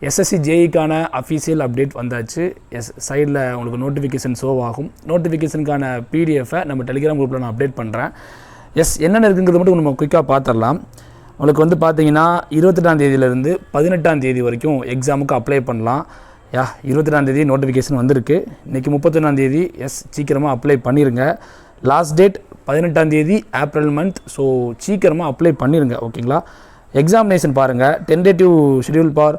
SSC JE கான official update வந்தாச்சு. சைடில் உங்களுக்கு நோட்டிஃபிகேஷன் ஷோ ஆகும். நோட்டிஃபிகேஷனுக்கான பிடிஎஃபை நம்ம டெலிகிராம் குரூப்பில் நான் அப்டேட் பண்ணுறேன். என்னென்ன இருக்குங்கிறது மட்டும் நம்ம குயிக்காக பார்த்துடலாம். உங்களுக்கு வந்து பார்த்தீங்கன்னா 28ஆம் தேதியிலேருந்து 18ஆம் தேதி வரைக்கும் எக்ஸாமுக்கு அப்ளை பண்ணலாம். 28ஆம் தேதி நோட்டிஃபிகேஷன் வந்திருக்கு. இன்றைக்கி 31ஆம் தேதி. சீக்கிரமாக அப்ளை பண்ணிடுங்க. லாஸ்ட் டேட் 18ஆம் தேதி ஏப்ரல் மந்த். ஸோ சீக்கிரமாக அப்ளை பண்ணிடுங்க. ஓகேங்களா? எக்ஸாமினேஷன் பாருங்கள். Tentative schedule for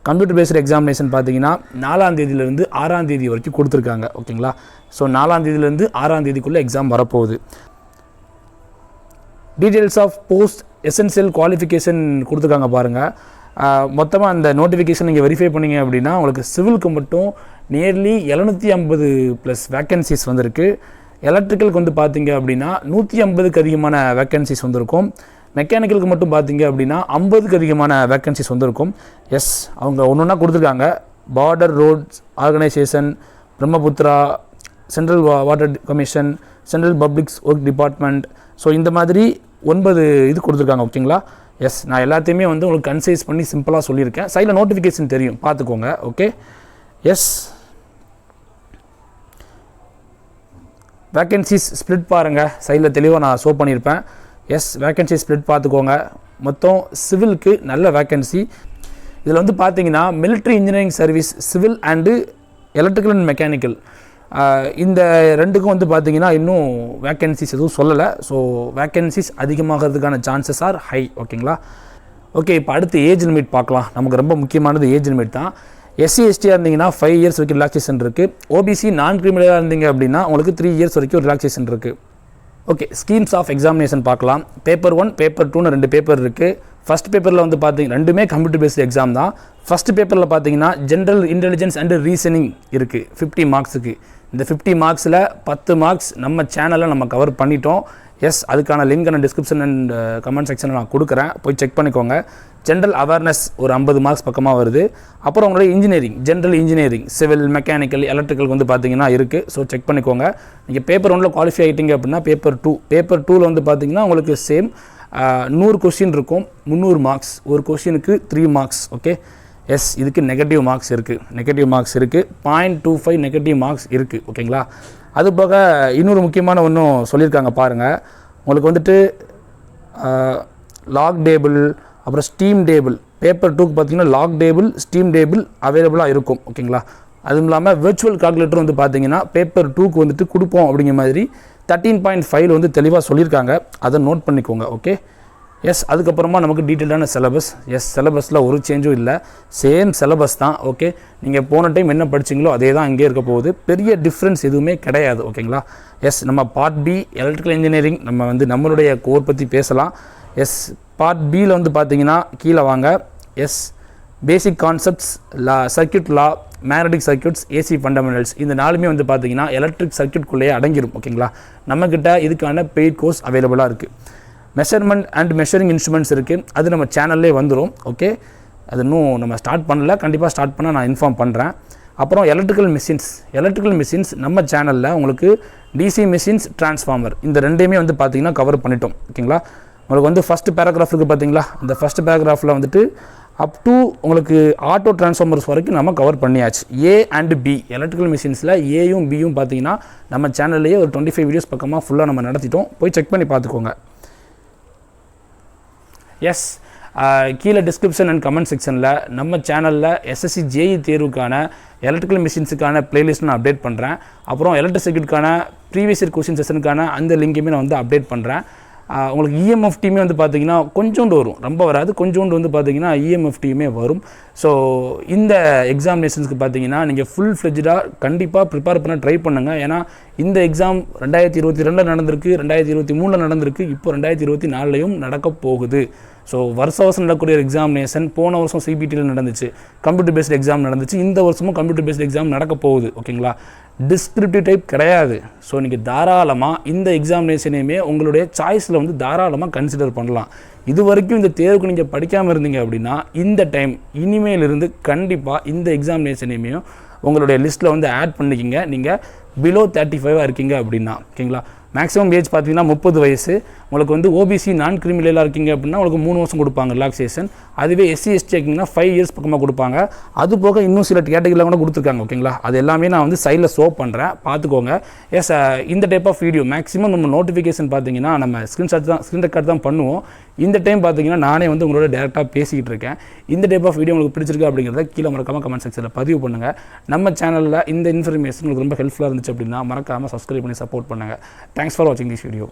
computer based examination பார்த்தீங்கன்னா 4ஆம் தேதியிலேருந்து 6ஆம் தேதி வரைக்கும் கொடுத்துருக்காங்க. ஓகேங்களா? ஸோ 4ஆம் தேதியிலேருந்து 6ஆம் தேதிக்குள்ளே எக்ஸாம் வரப்போகுது. Details of post essential qualification கொடுத்துருக்காங்க பாருங்கள். மொத்தமாக அந்த நோட்டிஃபிகேஷன் நீங்கள் வெரிஃபை பண்ணிங்க அப்படின்னா உங்களுக்கு சிவிலுக்கு மட்டும் நியர்லி 750+ வேக்கன்சிஸ் வந்திருக்கு. எலக்ட்ரிக்கலுக்கு வந்து பார்த்தீங்க அப்படின்னா 150க்கு அதிகமான வேக்கன்சிஸ் வந்திருக்கும். மெக்கானிக்கலுக்கு மட்டும் பார்த்தீங்க அப்படின்னா 50க்கு அதிகமான வேக்கன்சிஸ் வந்திருக்கும். அவங்க ஒன்று ஒன்றா கொடுத்துருக்காங்க. Border roads organisation, Brahmaputra, central water commission, central publics work department. So இந்த மாதிரி 9 இது கொடுத்துருக்காங்க. ஓகேங்களா? நான் எல்லாத்தையுமே வந்து உங்களுக்கு கன்சைஸ் பண்ணி சிம்பிளாக சொல்லியிருக்கேன். சைடில் நோட்டிஃபிகேஷன் தெரியும், பார்த்துக்கோங்க. ஓகே. வேக்கன்சிஸ் ஸ்ப்ளிட் பாருங்கள். சைடில் தெளிவாக நான் ஷோ பண்ணியிருப்பேன். வேக்கன்சி ஸ்ப்ளிட் பார்த்துக்கோங்க. மொத்தம் சிவிலுக்கு நல்ல வேக்கன்சி. இதில் வந்து பார்த்தீங்கன்னா military engineering service, civil and electrical and mechanical, இந்த ரெண்டுக்கும் வந்து பார்த்தீங்கன்னா இன்னும் வேக்கன்சிஸ் எதுவும் சொல்லலை. ஸோ வேக்கன்சிஸ் அதிகமாகிறதுக்கான சான்சஸ் ஆர் ஹை. ஓகேங்களா? ஓகே. இப்போ அடுத்து ஏஜ் லிமிட் பார்க்கலாம். நமக்கு ரொம்ப முக்கியமானது ஏஜ் லிமிட் தான். SC STயாக இருந்தீங்கன்னா 5 இயர்ஸ் வரைக்கும் ரிலாக்ஸேஷன் இருக்குது. OBC நான் கிரிமினலாக இருந்தீங்க அப்படின்னா உங்களுக்கு 3 இயர்ஸ் வரைக்கும் ரிலாக்ஸேஷன் இருக்குது. ஓகே. ஸ்கீம்ஸ் ஆஃப் எக்ஸாமினேஷன் பார்க்கலாம். பேப்பர் 1 பேப்பர் 2ன்னு 2 பேப்பர் இருக்குது. ஃபஸ்ட் பேப்பரில் வந்து பார்த்தீங்கன்னா ரெண்டுமே கம்ப்யூட்டர் பேஸ்டு எக்ஸாம் தான். ஃபஸ்ட் பேப்பரில் பார்த்தீங்கன்னா ஜென்ரல் இன்டெலிஜென்ஸ் அண்டு ரீசனிங் இருக்குது 50 மார்க்ஸுக்கு. இந்த 50 மார்க்ஸில் 10 மார்க்ஸ் நம்ம சேனலில் நம்ம கவர் பண்ணிட்டோம். அதுக்கான லிங்க் நான் டிஸ்கிரிப்ஷன் அண்ட் கமெண்ட் செக்ஷனில் நான் கொடுக்குறேன், போய் செக் பண்ணிக்கோங்க. ஜென்ரல் அவேர்னஸ் ஒரு 50 மார்க்ஸ் பக்கமாக வருது. அப்புறம் உங்களுடைய engineering, general engineering, civil, mechanical, electrical வந்து பார்த்தீங்கன்னா இருக்குது. ஸோ செக் பண்ணிக்கோங்க. நீங்கள் பேப்பர் 1ல் குவாலிஃபை ஆகிட்டீங்க அப்படின்னா பேப்பர் 2ல் வந்து பார்த்தீங்கன்னா உங்களுக்கு சேம் 100 கொஸ்டின் இருக்கும். 300 மார்க்ஸ். ஒரு கொஸ்டினுக்கு 3 மார்க்ஸ். ஓகே. இதுக்கு நெகட்டிவ் மார்க்ஸ் இருக்குது. 0.25 நெகட்டிவ் மார்க்ஸ் இருக்குது. ஓகேங்களா? அது போக இன்னொரு முக்கியமான ஒன்றும் சொல்லியிருக்காங்க பாருங்கள். உங்களுக்கு வந்துட்டு லாக் டேபிள், அப்புறம் ஸ்டீம் டேபிள், பேப்பர் 2க்கு பார்த்தீங்கன்னா லாக் டேபிள், ஸ்டீம் டேபிள் அவைலபிளாக இருக்கும். ஓகேங்களா? அதுவும் இல்லாமல் விர்ச்சுவல் கால்குலேட்டர் வந்து பார்த்தீங்கன்னா பேப்பர் 2க்கு வந்துட்டு கொடுப்போம் அப்படிங்கிற மாதிரி 13.5 வந்து தெளிவாக சொல்லியிருக்காங்க. அதை நோட் பண்ணிக்கோங்க. ஓகே. அதுக்கப்புறமா நமக்கு டீட்டெயிலான சிலபஸ். சிலபஸில் ஒரு சேஞ்சும் இல்லை, சேம் சிலபஸ் தான். ஓகே. நீங்கள் போன டைம் என்ன படிச்சிங்களோ அதே தான் இங்கே இருக்க போகுது. பெரிய டிஃப்ரென்ஸ் எதுவுமே கிடையாது. ஓகேங்களா? நம்ம பார்ட் பி எலக்ட்ரிக்கல் இன்ஜினியரிங் நம்ம வந்து நம்மளுடைய கோர் பற்றி பேசலாம். பார்ட் பியில் வந்து பார்த்தீங்கன்னா கீழே வாங்க. பேசிக் கான்செப்ட்ஸ், சர்க்யூட் லா, மேக்னடிக் சர்க்யூட்ஸ், AC ஃபண்டமெண்டல்ஸ், இந்த 4மே வந்து பார்த்தீங்கன்னா எலக்ட்ரிக் சர்க்யூட்குள்ளேயே அடங்கிடும். ஓகேங்களா? நம்மக்கிட்ட இதுக்கான பெய்ட் கோர்ஸ் அவைலபிளாக இருக்குது. மெஷர்மெண்ட் அண்ட் மெஷரிங் இன்ஸ்ட்ருமெண்ட்ஸ் இருக்குது. அது நம்ம சேனல்லே வந்துடும். ஓகே. அது இன்னும் நம்ம ஸ்டார்ட் பண்ணல, கண்டிப்பாக ஸ்டார்ட் பண்ண நான் இன்ஃபார்ம் பண்ணுறேன். அப்புறம் எலக்ட்ரிக்கல் மிஷின்ஸ் நம்ம சேனலில் உங்களுக்கு DC மிஷின்ஸ், டிரான்ஸ்ஃபார்மர், இந்த ரெண்டையுமே வந்து பார்த்தீங்கன்னா கவர் பண்ணிட்டோம். ஓகேங்களா? உங்களுக்கு வந்து ஃபஸ்ட்டு பேராகிராஃப் இருக்குது பார்த்தீங்களா? இந்த ஃபஸ்ட்டு பேராகிராஃபில் வந்துட்டு அப் டு உங்களுக்கு ஆட்டோ டிரான்ஸ்ஃபார்மர்ஸ் வரைக்கும் நம்ம கவர் பண்ணியாச்சு. A அண்ட் B எலக்ட்ரிக்கல் மிஷின்ஸில் Aயும் Bயும் பார்த்தீங்கன்னா நம்ம சேனல்லையே ஒரு 25 வீடியோஸ் பக்கமாக ஃபுல்லாக நம்ம நடத்திட்டோம். போய் செக் பண்ணி பார்த்துக்கோங்க. கீழே டிஸ்கிரிப்ஷன் அண்ட் கமெண்ட் செக்ஷனில் நம்ம சேனலில் SSC JE தேர்வுக்கான எலக்ட்ரிக்கல் மிஷின்ஸுக்கான பிளேலிஸ்ட் நான் அப்டேட் பண்ணுறேன். அப்புறம் எலக்ட்ரிக் சர்க்யூட்கான ப்ரீவியஸ் இயர் கொஸ்டின் செஷனுக்கான அந்த லிங்கையுமே நான் வந்து அப்டேட் பண்ணுறேன். உங்களுக்கு EMF டீமே வந்து பார்த்தீங்கன்னா கொஞ்சோண்டு வரும், ரொம்ப வராது, கொஞ்சோண்டு வந்து பார்த்தீங்கன்னா EMF டீமே வரும். ஸோ இந்த எக்ஸாமினேஷன்ஸ்க்கு பார்த்தீங்கன்னா நீங்கள் ஃபுல் ஃப்ளெஜ்டாக கண்டிப்பாக ப்ரிப்பேர் பண்ண ட்ரை பண்ணுங்கள். ஏன்னா இந்த எக்ஸாம் 2022 நடந்திருக்கு, 2023 நடந்திருக்கு, இப்போ 2024 நடக்க போகுது. ஸோ வருஷம் நடக்கக்கூடிய எக்ஸாமினேஷன் போன வருஷம் CBTயில் நடந்துச்சு, கம்ப்யூட்டர் பேஸ்டு எக்ஸாம் நடந்துச்சு. இந்த வருஷமும் கம்ப்யூட்டர் பேஸ்டு எக்ஸாம் நடக்க போகுது. ஓகேங்களா? டிஸ்கிரிப்டிவ் டைப் கிடையாது. ஸோ நீங்கள் தாராளமாக இந்த எக்ஸாமினேஷனையுமே உங்களுடைய சாய்ஸில் வந்து தாராளமாக கன்சிடர் பண்ணலாம். இது வரைக்கும் இந்த தேர்வுக்கு நீங்கள் படிக்காமல் இருந்தீங்க அப்படின்னா இந்த டைம் இனிமேலிருந்து கண்டிப்பாக இந்த எக்ஸாமினேஷனையுமே உங்களுடைய லிஸ்ட்டில் வந்து ஆட் பண்ணிக்கிங்க. நீங்கள் பிலோ 35 இருக்கீங்க அப்படின்னா. ஓகேங்களா? மேக்ஸிமம் ஏஜ் பார்த்தீங்கன்னா 30 வயசு. உங்களுக்கு வந்து ஓபிசி நான் கிரிமினலாக இருக்கீங்க அப்படின்னா உங்களுக்கு 3 வருஷம் கொடுப்பாங்க ரிலாக்ஸேஷன். அதுவே SC ST இருக்கீங்கன்னா 5 இயர்ஸ் பக்கமாக கொடுப்பாங்க. அது போக இன்னும் சில கேட்டகரியில் கூட கொடுத்துருக்காங்க. ஓகேங்களா, அது எல்லாமே நான் வந்து சைடில் ஷோ பண்ணுறேன், பார்த்துக்கோங்க. எஸ், இந்த டைப் ஆஃப் வீடியோ மேக்ஸிமம் நம்ம நோட்டிஃபிகேஷன் பார்த்தீங்கன்னா நம்ம ஸ்க்ரீன் ரெக்கார்ட் தான் பண்ணுவோம். இந்த டைம் பார்த்தீங்கன்னா நானே வந்து உங்களோட டேரெக்டாக பேசிக்கிட்டு இருக்கேன். இந்த டைப் ஆஃப் வீடியோ உங்களுக்கு பிடிச்சிருக்கு அப்படிங்கிறத கீழே மறக்காமல் கமெண்ட் செக்ஷனில் பதிவு பண்ணுங்கள். நம்ம சேனலில் இந்த இன்ஃபர்மேஷன் உங்களுக்கு ரொம்ப ஹெல்ப்ஃபுல்லாக இருந்துச்சு அப்படின்னா மறக்காமல் சப்ஸ்கிரைப் பண்ணி சப்போர்ட் பண்ணுங்கள். தேங்க்ஸ் ஃபார் வாட்சிங் திஸ் வீடியோ.